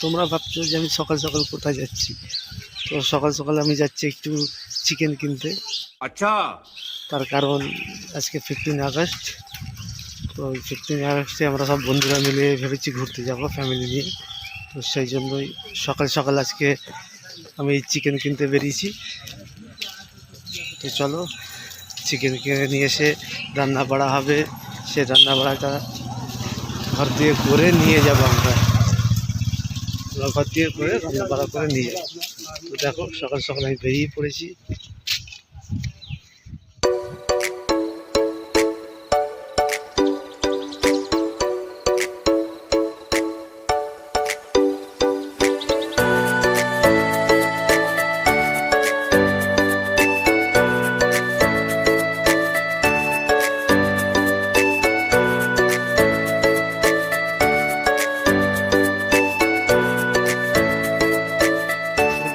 তোমরা ভাবছো যে আমি সকাল সকাল কোথায় যাচ্ছি, তো সকাল সকাল আমি যাচ্ছি একটু চিকেন কিনতে। আচ্ছা, তার কারণ আজকে 15 আগস্ট। তো 15 আগস্টে আমরা সব বন্ধুরা মিলে ভেবেছি ঘুরতে যাব ফ্যামিলি নিয়ে। তো সেই জন্যই সকাল সকাল আজকে আমি চিকেন কিনতে বেরিয়েছি। তো চলো চিকেন কিনে নিয়ে এসে রান্না বাড়া হবে, সে রান্না বাড়াটা ঘর দিয়ে করে নিয়ে যাবো আমরা ঘর দিয়ে করে রান্না বাড়া করে নিয়ে যাবো। তো দেখো সকাল সকাল আমি বেরিয়ে পড়েছি।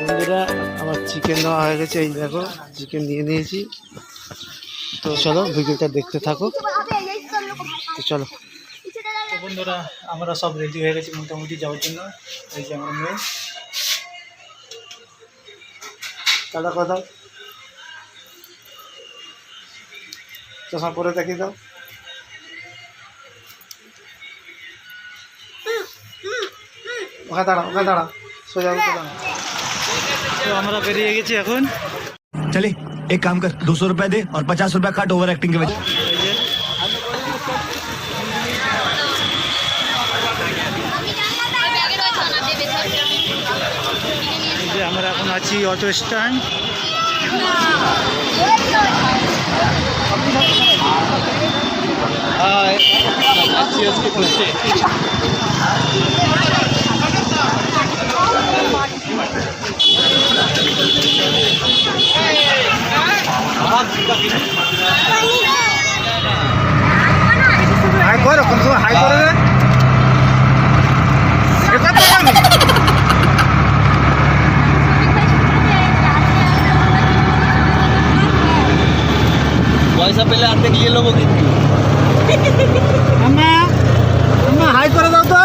বন্ধুরা আমার চিকেন নেওয়া হয়ে গেছে, এই দেখো চিকেন নিয়ে নিয়েছি। তো চলো ভিডিওটা দেখতে থাকো। তো চলো তো বন্ধুরা আমরা সব রেডি হয়ে গেছি মোটামুটি যাওয়ার জন্য। এই যে আমার মেয়ে কাটা কথা চশমা পরে দেখিয়ে দাও। ওখানে দাঁড়া, ওখানে দাঁড়া, সোজা উঠে দাঁড়া। তো আমরা বেরিয়ে গেছি এখন। चले एक काम कर 200 रुपए दे और 50 रुपए काट ओवर एक्टिंग के वजह। আমরা এখন আছি অটো স্ট্যান্ড। হাই করে কোন সময় হাই করে রে পয়সা পেলে অর্ধেক নিয়ে নেবো কিন্তু। আম্মা আম্মা হাই করে দাও তো।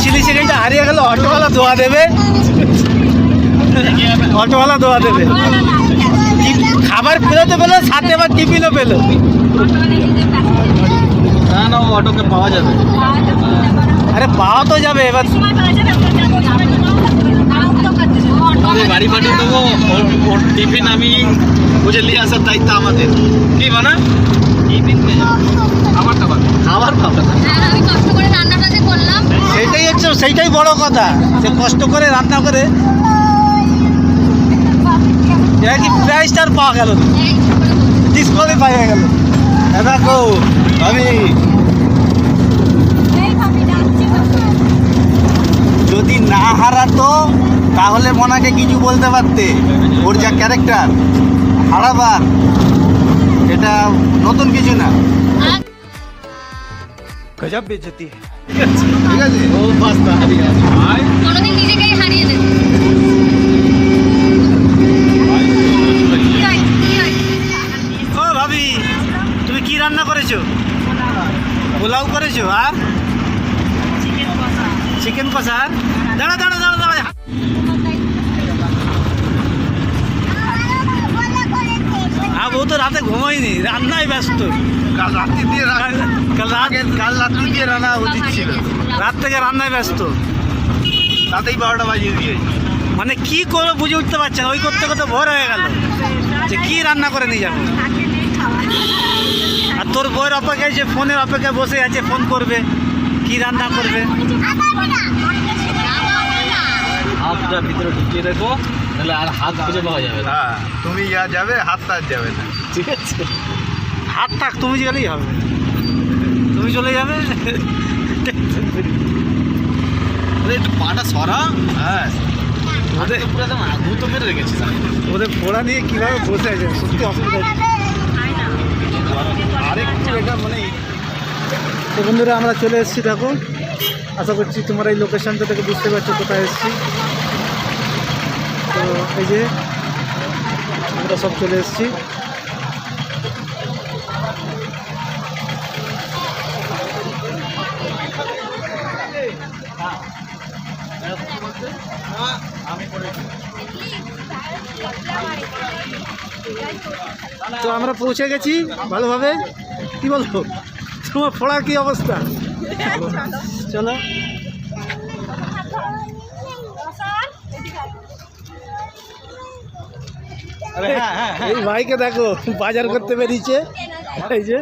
চিলি চিকেনটা হারিয়ে গেল, অটোওয়ালা দোয়া দেবে, অটোওয়ালা দোয়া দেবে। খাবার ফেরোতে পেলো, সাথে আবার টিফিনও পেলো। না না, অটোকে পাওয়া যাবে। আরে পাওয়া তো যাবে এবার। গাড়ি পাঠিয়ে দেবো, ওর টিফিন আমি বুঝে নিয়ে আসার দায়িত্ব আমাদের। কি বানা টিফিন খাবারটা পাবে, খাবার পাবে। সেইটাই হচ্ছে, সেইটাই বড় কথা, যে কষ্ট করে রান্না করে কি প্রাইসটার পাওয়া গেল, ডিসকোয়ালিফাই হয়ে গেল। দেখো আমি যদি না হারাতো তাহলে মনাকে কিছু বলতে পারতে, ওর যা ক্যারেক্টার হারাবার এটা নতুন কিছু না। গজব বেজতি, ঠিক আছে। ও পাস্তা হারিয়ে আছে ভাই, কোনোদিন নিজেকেই হারিয়ে দেবে। ও ভাবি, তুমি কি রান্না করেছো? পোলাও করেছো আর চিকেন কষা। দাঁড়া দাঁড়া দাঁড়া দাঁড়া, আর ও তো রাতে ঘুমায়নি, রান্নায় ব্যস্ত। কাল রাত্রি দিয়ে কাল রাত্রি দিয়ে রান্না উচিত ছিল, রাত থেকে রান্নায় ব্যস্ত। তাতেই 12টা বাজিয়ে দিয়েছে। মানে কি করবো বুঝে উঠতে পারছে না, ওই করতে করতে ভোর হয়ে গেল যে কি রান্না করে নিয়ে যাবো। আর তোর বউয়ের অপেক্ষায়, যে ফোনের অপেক্ষায় বসে আছে, ফোন করবে কি রান্না করবে। হাতটা ভিতরে ঢুকিয়ে রেখো, তাহলে আর হাত খুঁজে পাওয়া যাবে না। হ্যাঁ, তুমি যা যাবে হাত তার যাবে না। ঠিক আছে, হাত থাক, তুমি গেলেই হবে, তুমি চলে যাবে। একটু পাটা সরা। হ্যাঁ, ওদের পুরো একদম আগুতো মেরে রেখেছিস। ওদের ঘোড়া নিয়ে কীভাবে বসে আছে, সত্যি অসুবিধা হচ্ছে। আরেকটু এটা মানে তো বন্ধুরা আমরা চলে এসেছি, দেখো আশা করছি তোমরা এই লোকেশনটা থেকে বুঝতে পারছো কোথায় এসেছি। তো এই যে আমরা সব চলে এসেছি। তো আমরা পৌঁছে গেছি ভালোভাবে। কি বলবো, তোমার পড়ার কি অবস্থা? চলো এই ভাইকে দেখো বাজার করতে বেরিয়েছে, এই যে